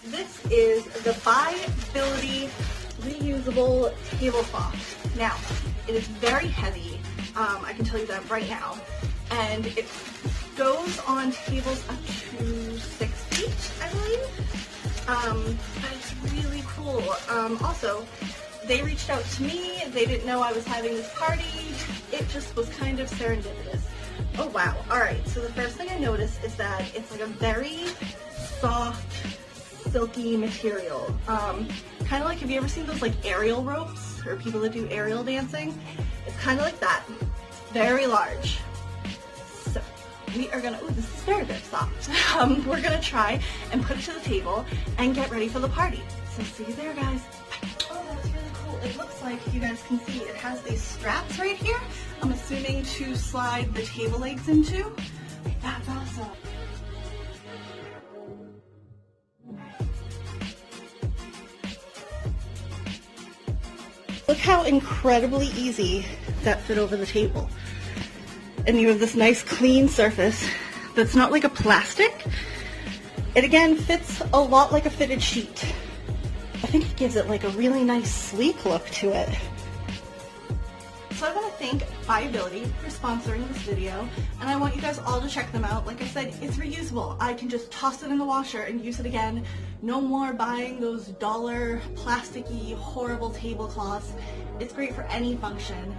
This is the Buybility reusable tablecloth. Now, it is very heavy, I can tell you that right now, and it goes on tables up to 6 feet, I believe, but it's really cool. Also, they reached out to me, they didn't know I was having this party, it just was kind of serendipitous. Oh wow, alright, so the first thing I noticed is that it's like a very soft, silky material. Kind of like, have you ever seen those like aerial ropes, or people that do aerial dancing? It's kind of like that. Very large. So we are gonna, ooh, this is very, very soft. We're gonna try and put it to the table and get ready for the party. So see you there, guys. Oh, that's really cool. It looks like, you guys can see, it has these straps right here. I'm assuming to slide the table legs into. That's awesome. Look how incredibly easy that fit over the table. And you have this nice clean surface that's not like a plastic. It again fits a lot like a fitted sheet. I think it gives it like a really nice sleek look to it. So I want to thank Buybility for sponsoring this video, and I want you guys all to check them out. Like I said, it's reusable. I can just toss it in the washer and use it again. No more buying those dollar plasticky horrible tablecloths. It's great for any function.